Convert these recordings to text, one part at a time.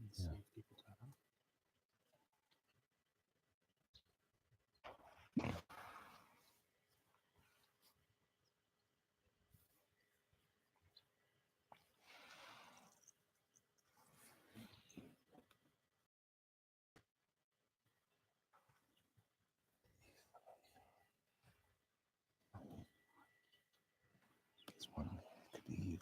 and see if people turn up. It's one could leave.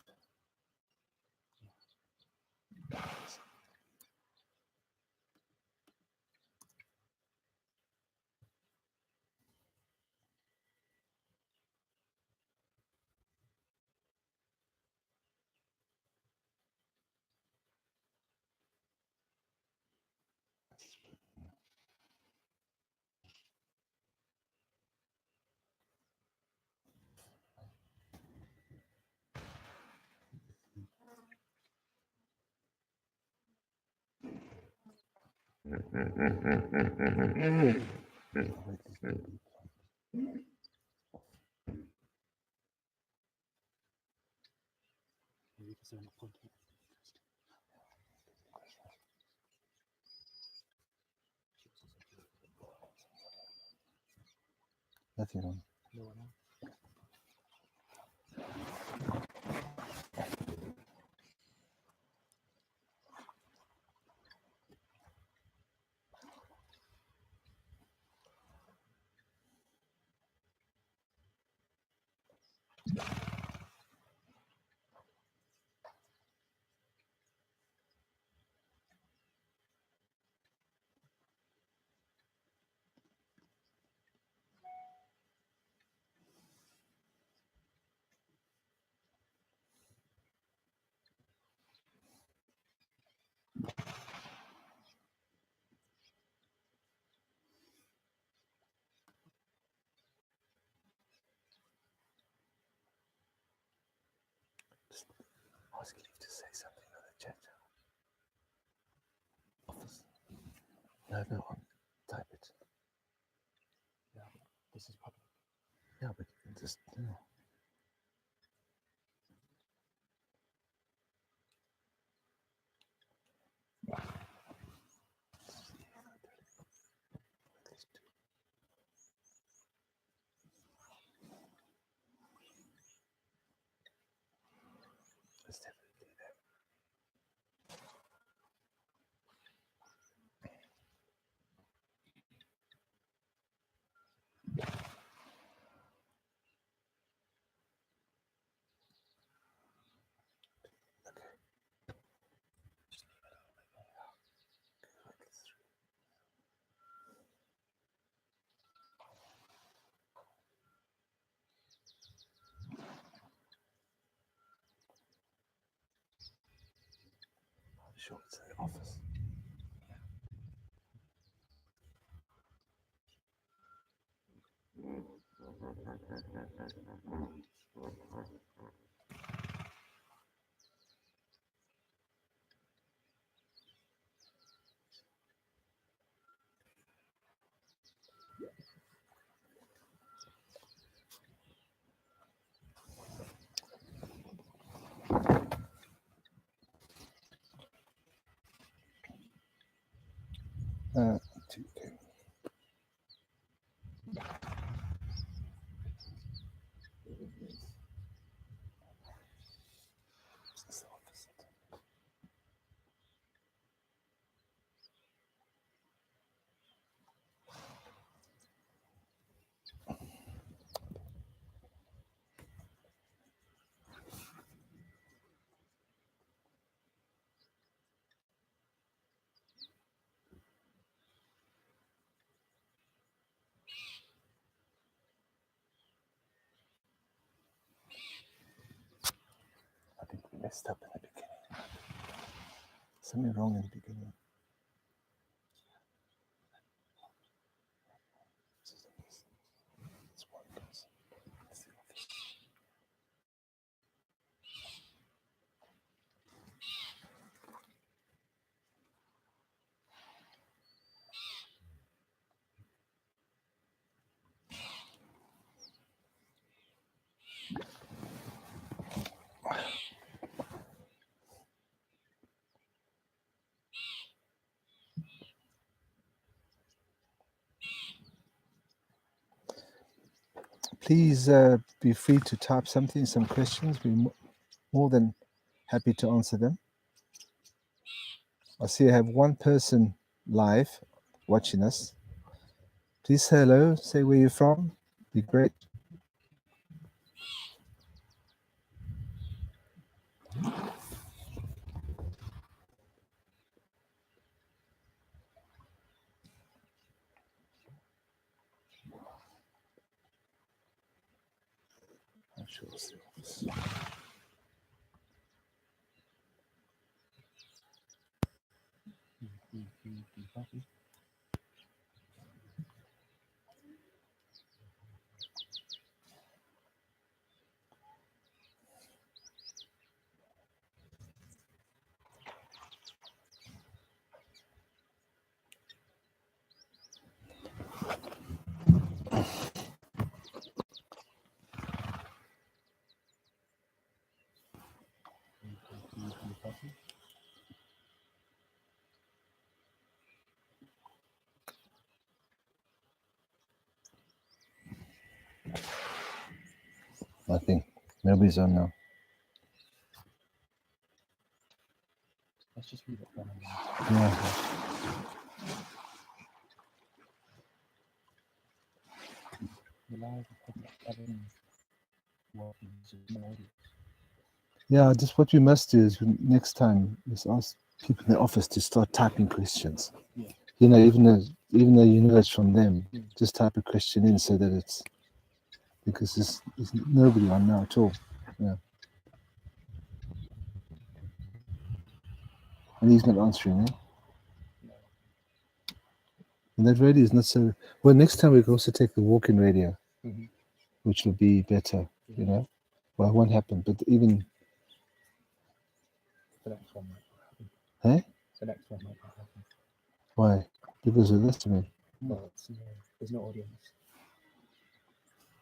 Maybe because they're not pointing at anything interesting. Nothing wrong. No one else. Just ask you to say something on the chat. Office. No, type it. Yeah, this is public. Yeah, but you can just. It's definitely there. Okay. Just leave it all like that. Like it's through. I'm sure it's in the office. Okay. It's the office. I think we messed up in the beginning. Something wrong in the beginning. It's one person. It's the office. please be free to type something, some questions. We're more than happy to answer them. I see I have one person live watching us. Please say hello, say where you're from. Be great. I'm sure it's the office. Copy. Copy. Nothing. Nobody's on now. Let's just leave it for now. Yeah. The live having working no audience. Yeah, just what we must do is next time is ask people in the office to start typing questions. Yeah. You know, even though you know it's from them, Mm. just type a question in so that it's because there's nobody on now at all. Yeah. And he's not answering, eh? No. And that radio is not so well. Next time we can also take the walk-in radio, Mhm. which will be better. You know, well, it won't happen, but even The next one might not happen. hey, The next one might not happen. why? Because of this, I mean. Well, there's no audience.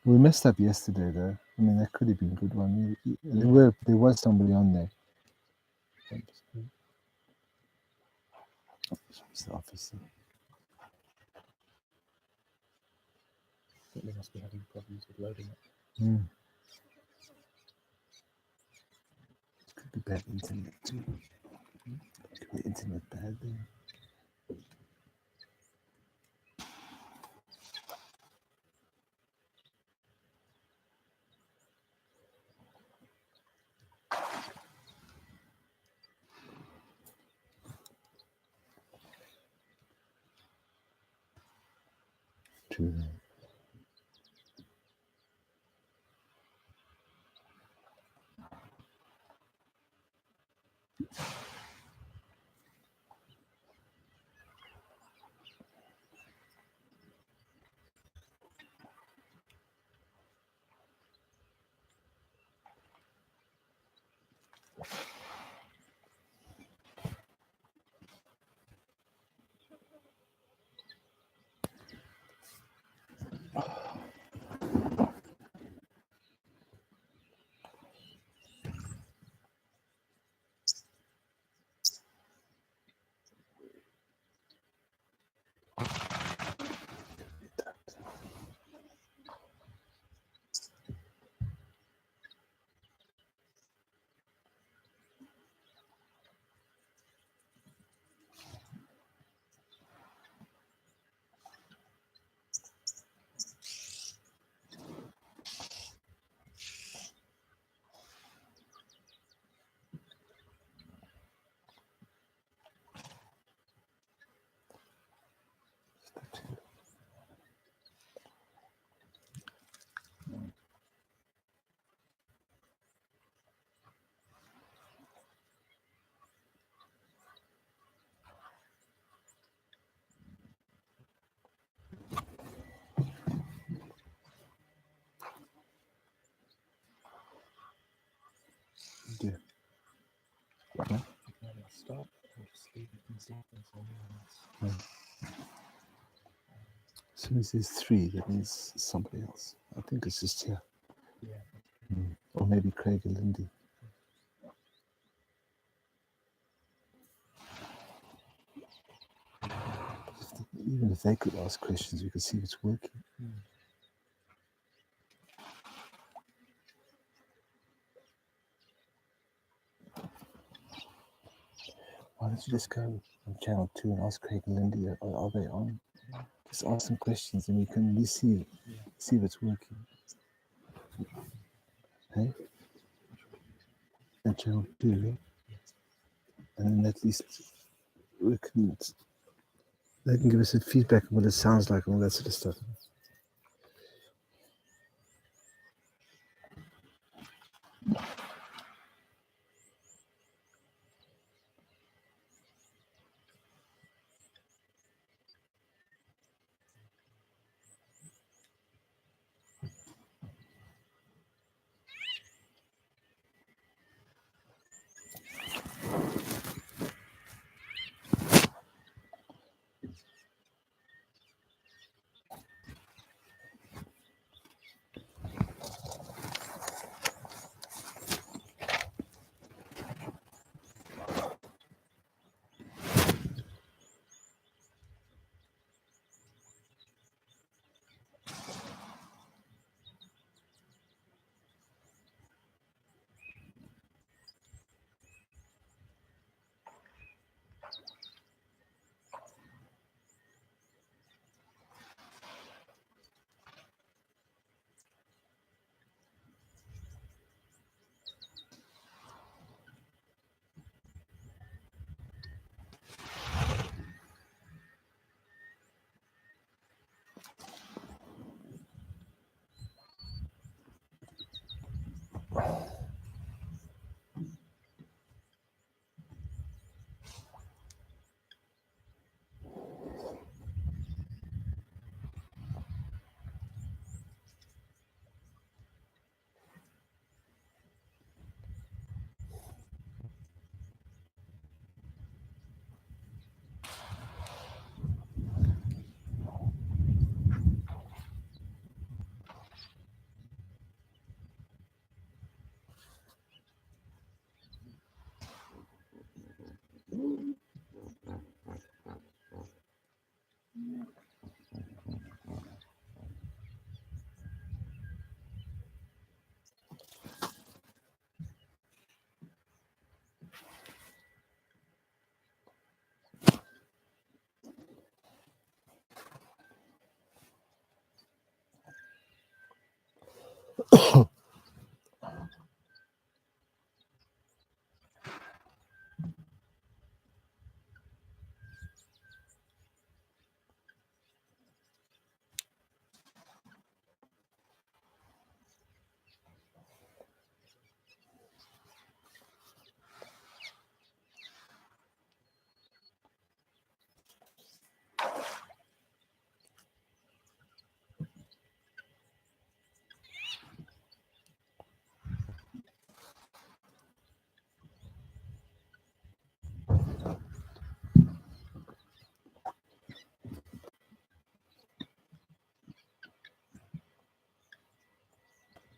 We messed up yesterday, though. I mean, that could have been a good one. There was somebody on there. It's the office. I think they must be having problems with loading it. Mm. It could be bad internet too. It could be internet bad then. True. Yeah. Okay. Let's stop. We'll just leave it and see if there's anyone else. As soon as there's three, that means somebody else. I think it's just here. Yeah. Or maybe Craig or Lindy. Even if they could ask questions, we could see if it's working. don't you just go on channel 2 and ask Craig and Lindy, are they on? Just ask them questions and you can at least see if it's working. Hey? On channel 2, yeah? And then at least they can give us a feedback on what it sounds like and all that sort of stuff.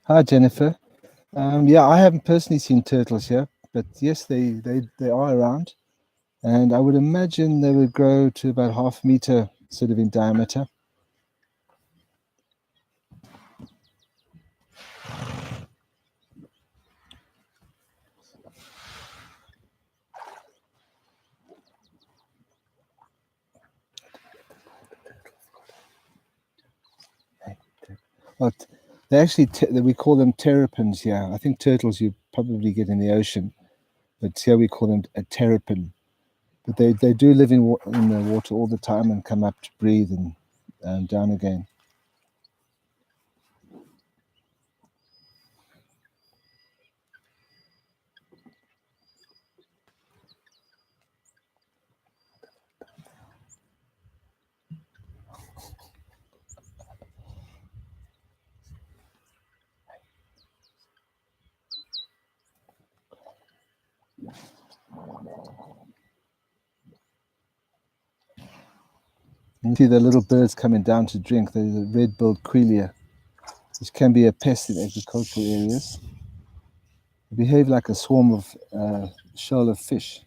Hi, Jennifer. Yeah, I haven't personally seen turtles here, but yes, they are around. And I would imagine they would grow to about 1/2 meter sort of in diameter. But they actually, we call them terrapins here. I think turtles you probably get in the ocean, but here we call them a terrapin. But they do live in the water all the time and come up to breathe and down again. You see the little birds coming down to drink. There's a red-billed quelea, which can be a pest in agricultural areas. They behave like a swarm of shoal of fish.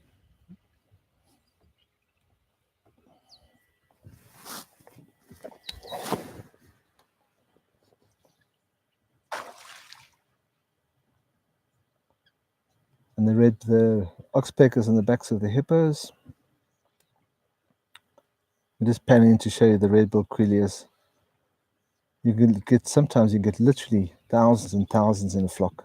And the oxpeckers on the backs of the hippos. I'm just panning to show you the red-billed quilias. You can get, sometimes you get literally thousands and thousands in a flock.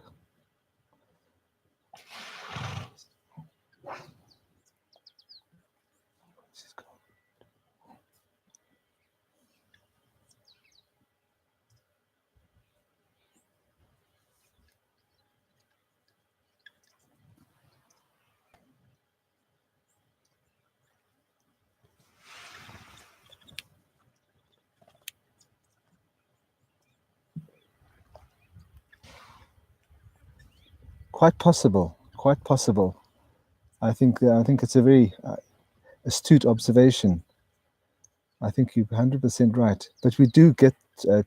Quite possible, quite possible. I think it's a very astute observation. I think you're 100% right. But we do get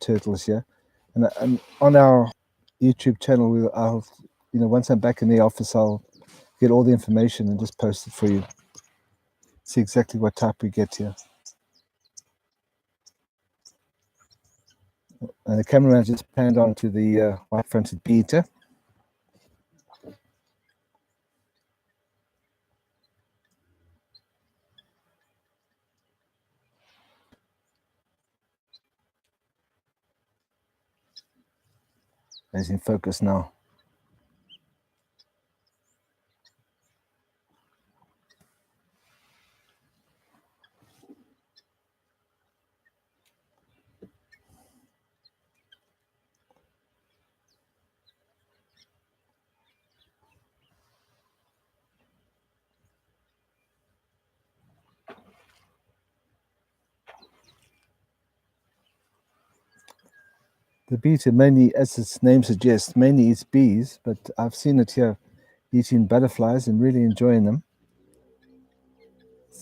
turtles here, and on our YouTube channel, I'll, once I'm back in the office, I'll get all the information and just post it for you. See exactly what type we get here. And the cameraman just panned on to the white-fronted bee-eater. He's in focus now. The bee-eater mainly, as its name suggests, mainly eats bees, but I've seen it here eating butterflies and really enjoying them.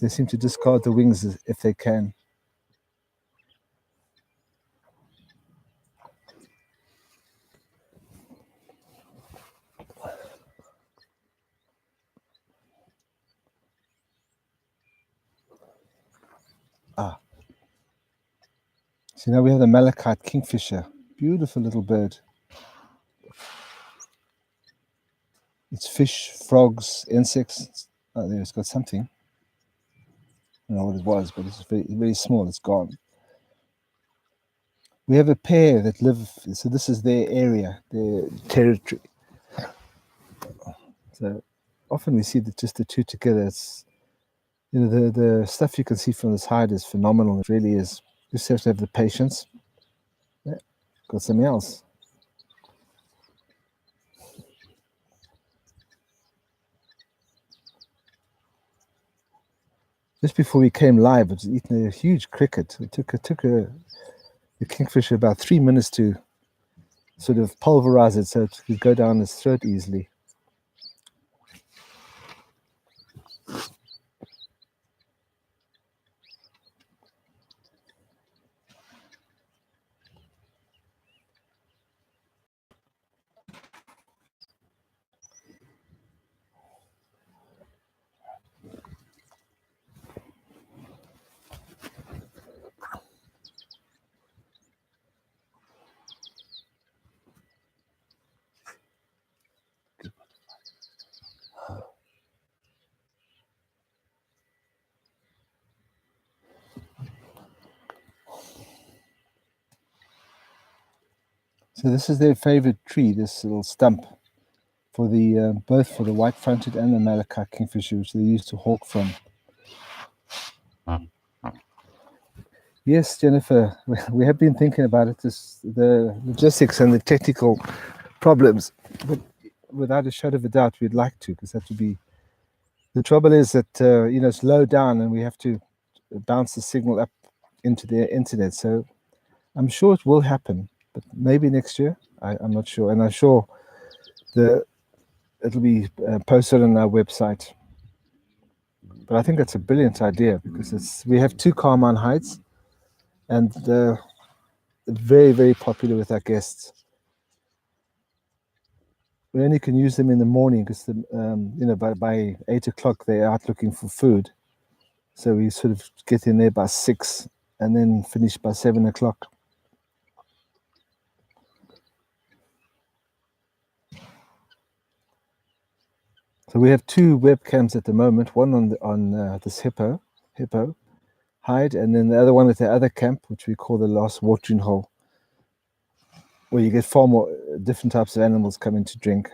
They seem to discard the wings if they can. So now we have the malachite kingfisher. Beautiful little bird. It's fish, frogs, insects. Oh, there, it's got something. I don't know what it was, but it's very, very small. It's gone. We have a pair that live, so this is their area, their territory. So often we see that just the two together. It's, the stuff you can see from this hide is phenomenal. It really is. You just have to have the patience. Yeah, got something else. Just before we came live, it was eating a huge cricket. It took the kingfisher about 3 minutes to sort of pulverize it so it could go down his throat easily. So this is their favorite tree, this little stump, for the both for the white-fronted and the malachite kingfisher, which they used to hawk from. Yes, Jennifer, we have been thinking about it, the logistics and the technical problems, but without a shadow of a doubt, we'd like to, because that would be. The trouble is that it's low down, and we have to bounce the signal up into the internet. So I'm sure it will happen, but maybe next year. I'm not sure, and I'm sure it'll be posted on our website. But I think that's a brilliant idea, because we have two Carmine hides, and they're very, very popular with our guests. We only can use them in the morning because by 8 o'clock they're out looking for food. So we sort of get in there by 6 and then finish by 7 o'clock. So we have two webcams at the moment. One on this hippo, hide, and then the other one at the other camp, which we call the last watering hole, where you get far more different types of animals coming to drink.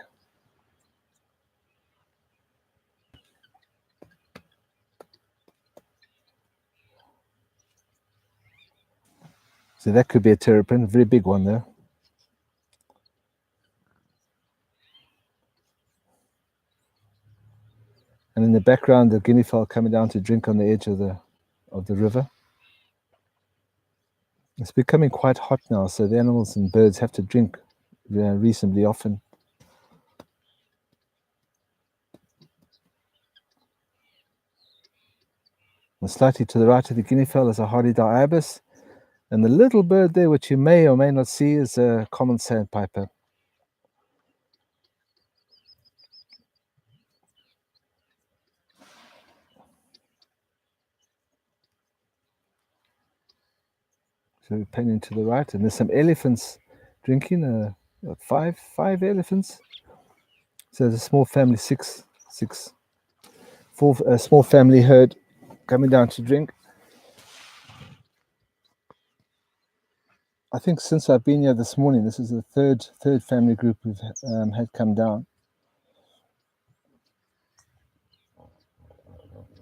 So that could be a terrapin, a very big one though. And in the background, the guinea fowl coming down to drink on the edge of the river. It's becoming quite hot now, so the animals and birds have to drink reasonably often. And slightly to the right of the guinea fowl is a hardy ibis, and the little bird there, which you may or may not see, is a common sandpiper. So we're panning to the right, and there's some elephants drinking. Five elephants. So there's a small family, a small family herd coming down to drink. I think since I've been here this morning, this is the third family group we've had come down.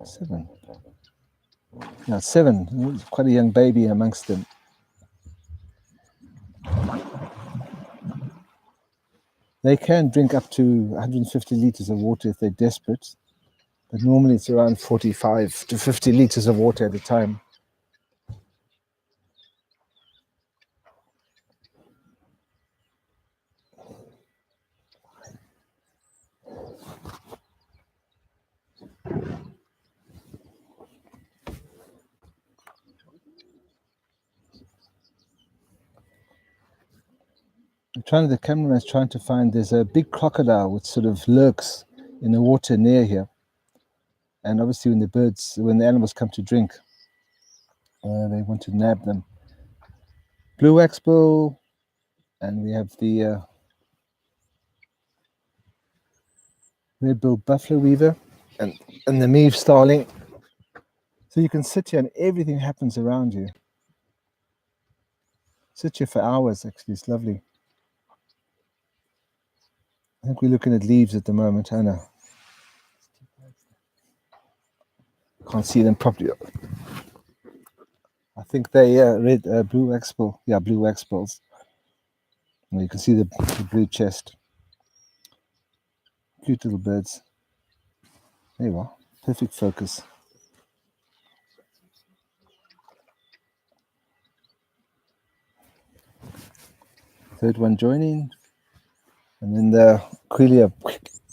7. No, 7. Quite a young baby amongst them. They can drink up to 150 liters of water if they're desperate, but normally it's around 45 to 50 liters of water at a time. The cameraman's trying to find, there's a big crocodile which sort of lurks in the water near here. And obviously when the animals come to drink, they want to nab them. Blue waxbill, and we have the red-billed buffalo weaver and the Meave starling. So you can sit here and everything happens around you. Sit here for hours, actually, it's lovely. I think we're looking at leaves at the moment. I know. Can't see them properly. I think they blue waxbill. Yeah, blue waxbills. And you can see the blue chest. Cute little birds. There you are. Perfect focus. Third one joining. And then the quelea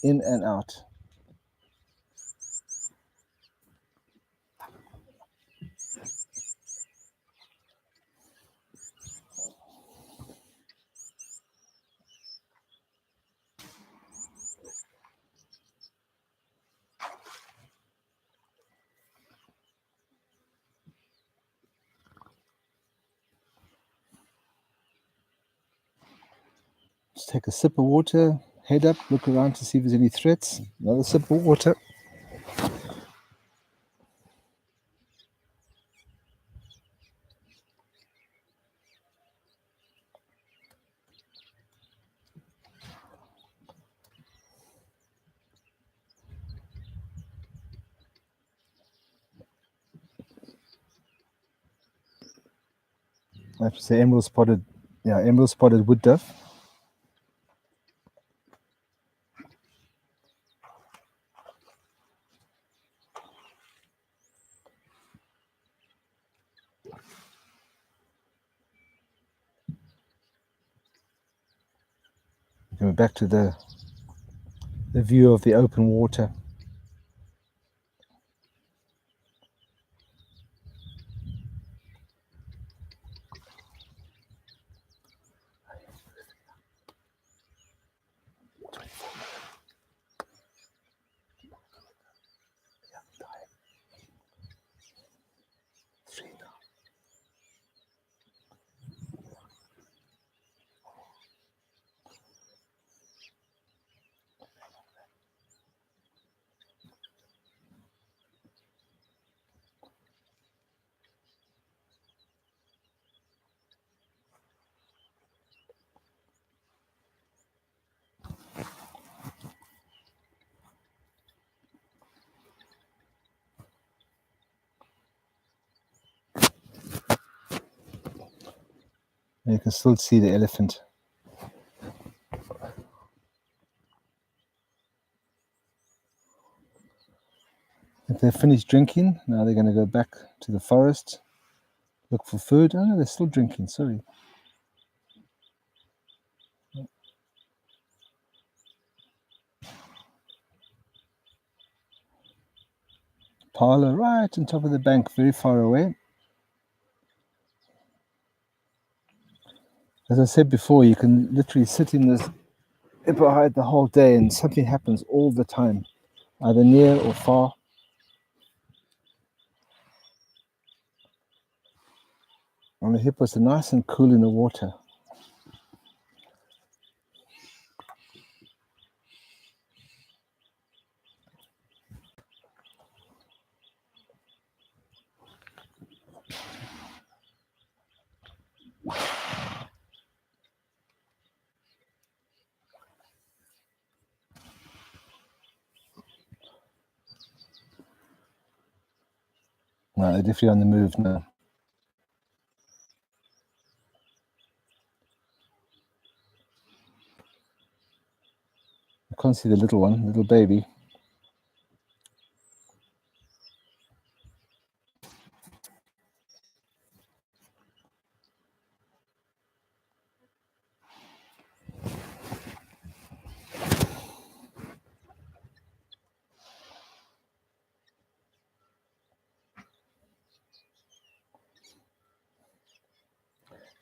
in and out. Just take a sip of water, head up, look around to see if there's any threats. Another sip of water. I have to say emerald spotted wood dove. Going back to the view of the open water. You can still see the elephant. If they're finished drinking, now they're going to go back to the forest, look for food. Oh no, they're still drinking, sorry. Parlor right on top of the bank, very far away. As I said before, you can literally sit in this hippo hide the whole day and something happens all the time, either near or far. And the hippos are nice and cool in the water. No, they're definitely on the move now. I can't see the little one, little baby.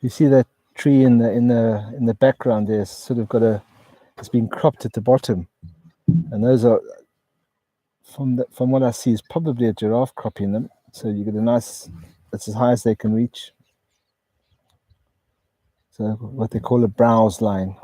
You see that tree in the background there's sort of it's been cropped at the bottom. And those are, from what I see, is probably a giraffe cropping them. So you get a nice, it's as high as they can reach. So what they call a browse line.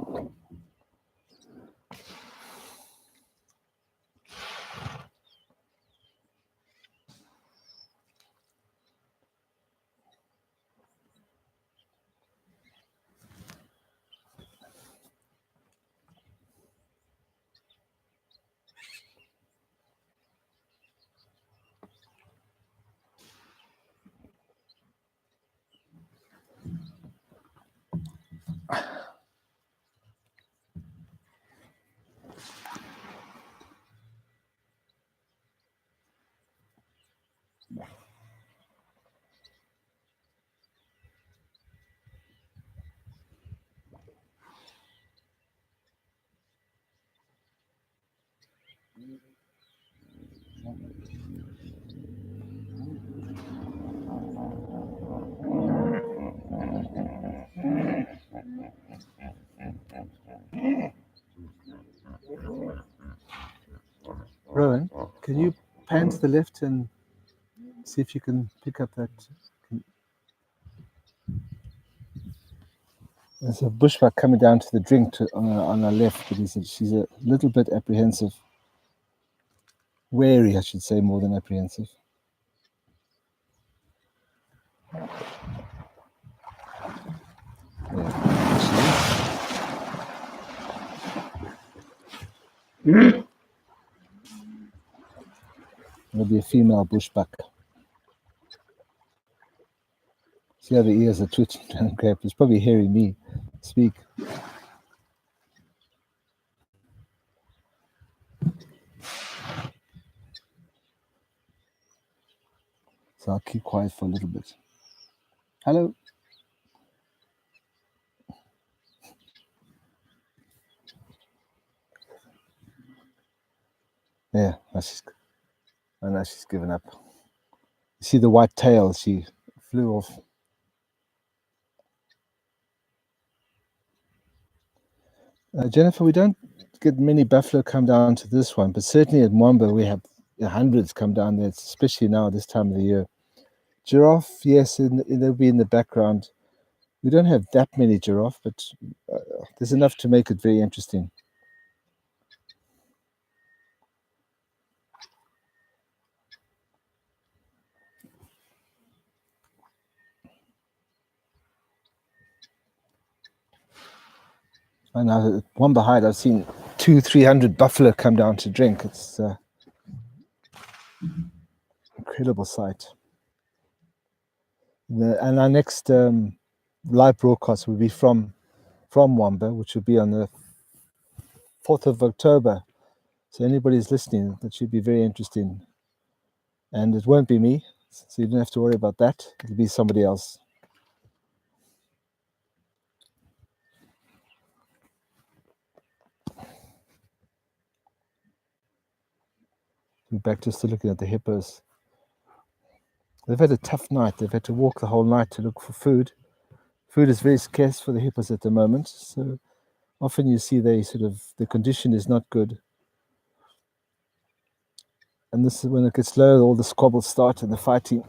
Rowan, can you pan to the left and see if you can pick up that? There's a bushbuck coming down to the drink on our left, but she's a little bit apprehensive. Wary, I should say, more than apprehensive. Yeah, it'll be a female bushbuck. See how the ears are twitching down crap. It's probably hearing me speak. So I'll keep quiet for a little bit. Hello. Yeah, now she's given up. You see the white tail, she flew off. Jennifer, we don't get many buffalo come down to this one, but certainly at Mwamba we have hundreds come down there, especially now this time of the year. Giraffe, yes, they'll be in the background. We don't have that many giraffe, but there's enough to make it very interesting. And now at Wamba Hide, I've seen 200-300 buffalo come down to drink. It's incredible sight. And our next live broadcast will be from Wamba, which will be on the 4th of October. So anybody's listening, that should be very interesting. And it won't be me, so you don't have to worry about that. It'll be somebody else. We're back just to looking at the hippos. They've had a tough night. They've had to walk the whole night to look for food. Food is very scarce for the hippos at the moment, so often you see the condition is not good. And this is when it gets low, all the squabbles start and the fighting.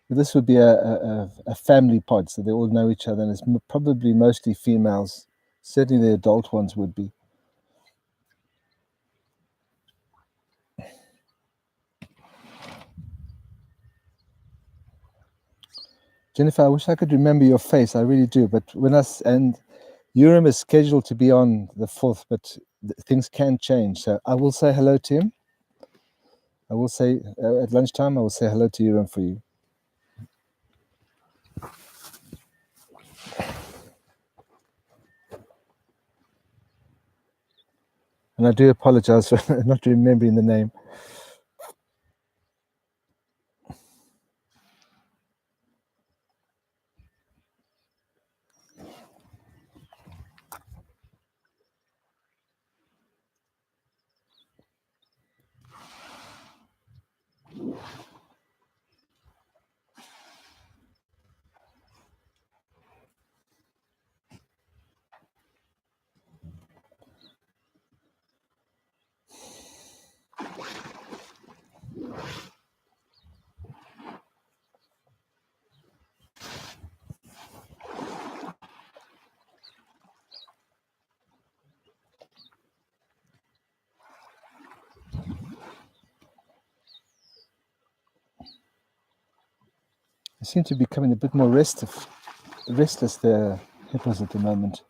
But this would be a family pod, so they all know each other, and it's probably mostly females. Certainly the adult ones would be. Jennifer, I wish I could remember your face. I really do. But and Urim is scheduled to be on the 4th, but things can change. So I will say hello to him. I will say at lunchtime, I will say hello to Urim for you. And I do apologize for not remembering the name. They seem to be becoming a bit more restless, the hippos at the moment.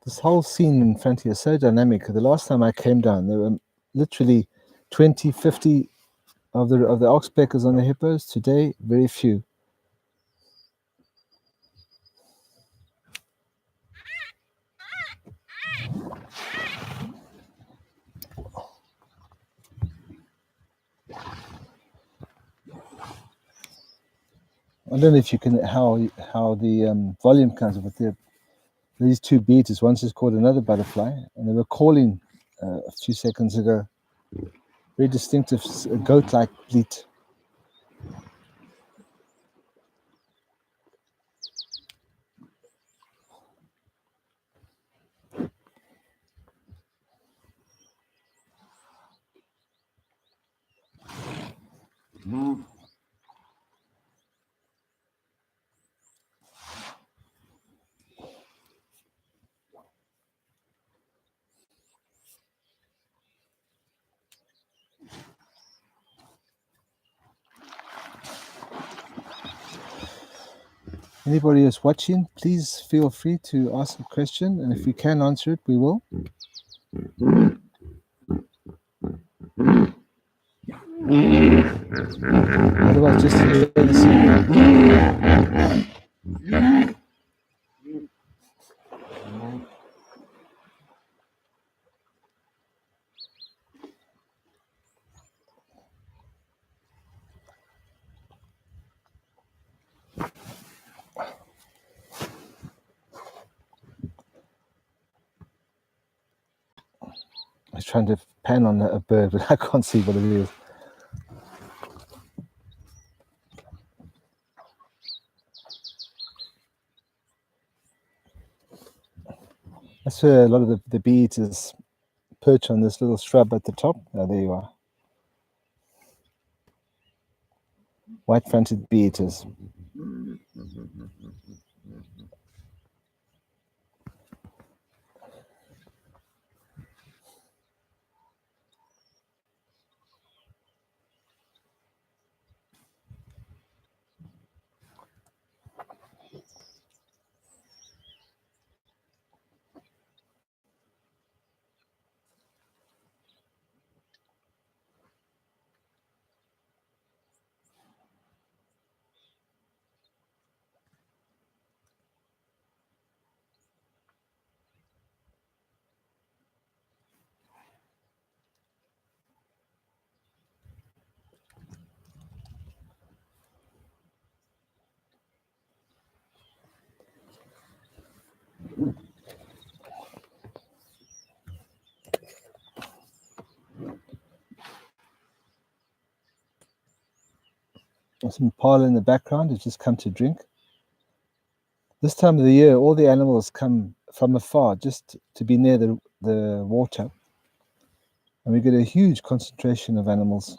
This whole scene in front here is so dynamic. The last time I came down, there were literally 20, 50 of the oxpeckers on the hippos. Today, very few. I don't know if you can how the volume comes, but these two beaters. Once just caught another butterfly, and they were calling a few seconds ago. Very distinctive goat-like bleat. Anybody who's watching, please feel free to ask a question, and if we can answer it, we will. Otherwise, just hear the scene. I was trying to pan on a bird, but I can't see what it is. That's where a lot of the bee-eaters perch on this little shrub at the top. Oh, there you are. White-fronted bee-eaters. Some impala in the background has just come to drink. This time of the year, all the animals come from afar just to be near the water. And we get a huge concentration of animals,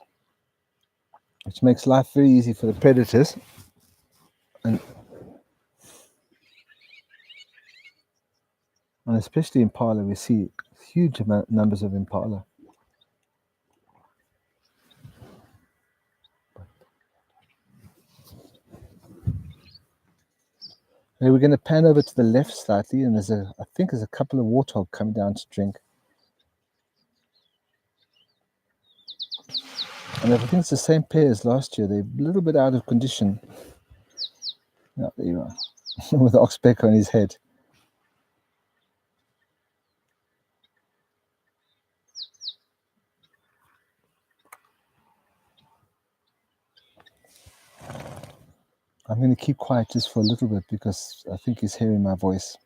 which makes life very easy for the predators. And especially impala, we see huge numbers of impala. Okay, we're going to pan over to the left slightly, and I think there's a couple of warthog coming down to drink. And I think it's the same pair as last year. They're a little bit out of condition. Yeah, there you are, with the oxpecker on his head. I'm going to keep quiet just for a little bit because I think he's hearing my voice.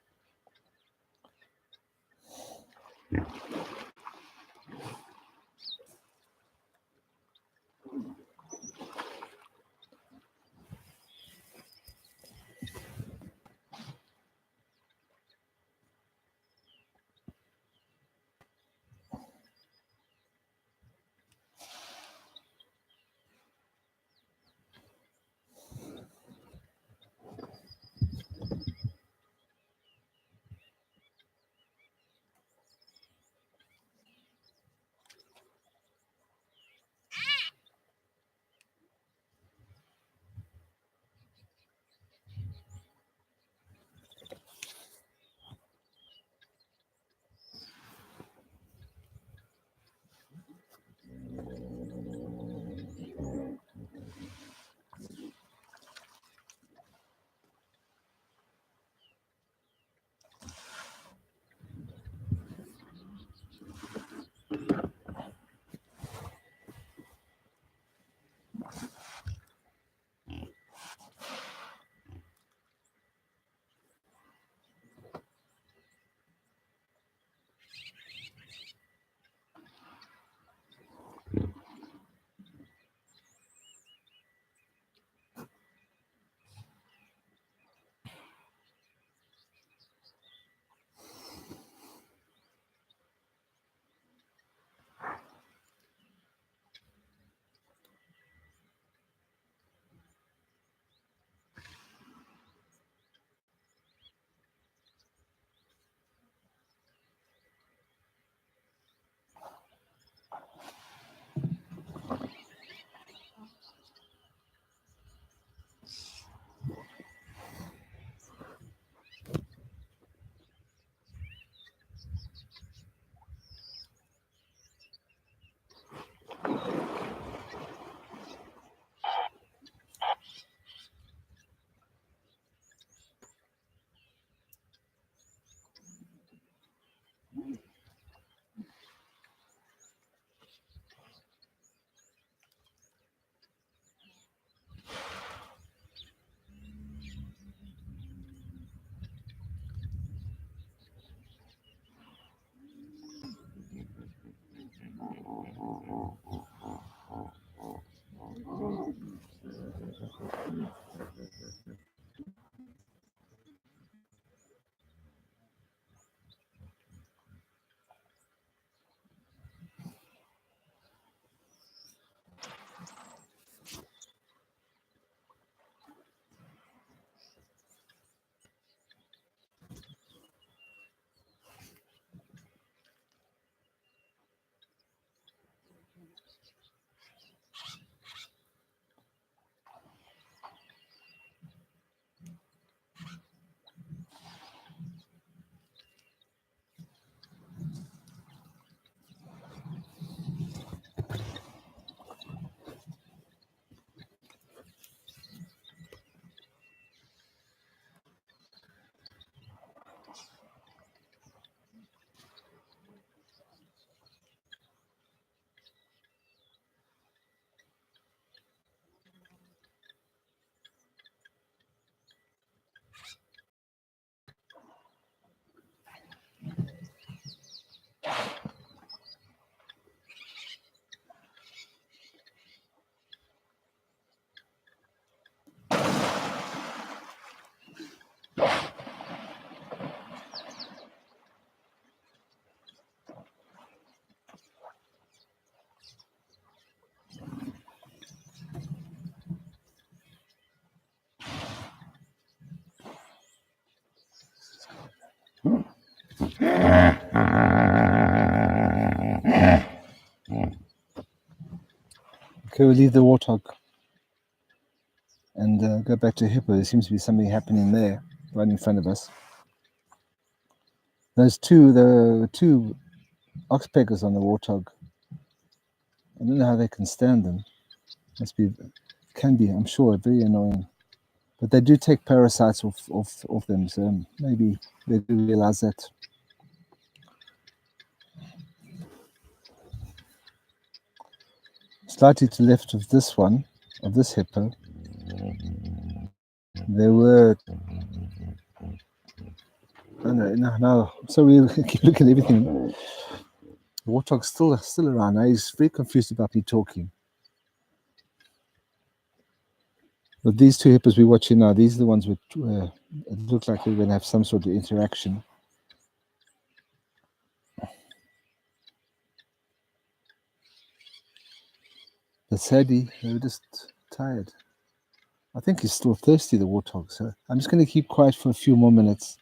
Okay, we'll leave the warthog and go back to Hippo. There seems to be something happening there, right in front of us. The two oxpeckers on the warthog. I don't know how they can stand them. Can be, I'm sure, very annoying. But they do take parasites off them, so maybe they do realize that. Slightly to the left of this one, of this hippo, there were. Oh, no. So we keep looking at everything. The warthog's still around. Now he's very confused about me talking. But these two hippos we're watching now, these are the ones with it look like they're going to have some sort of interaction. But sadly, they were just tired. I think he's still thirsty, the warthog. So I'm just going to keep quiet for a few more minutes.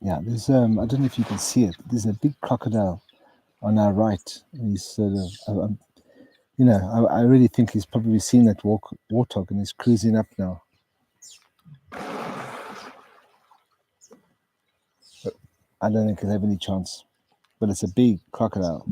Yeah, there's I don't know if you can see it. There's a big crocodile on our right. He's sort of, I really think he's probably seen that warthog and he's cruising up now. But I don't think he'll have any chance. But it's a big crocodile.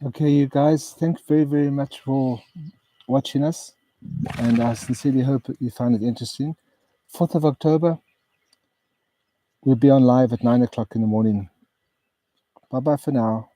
Okay, you guys, thanks very, very much for watching us. And I sincerely hope that you found it interesting. 4th of October, we'll be on live at 9 o'clock in the morning. Bye-bye for now.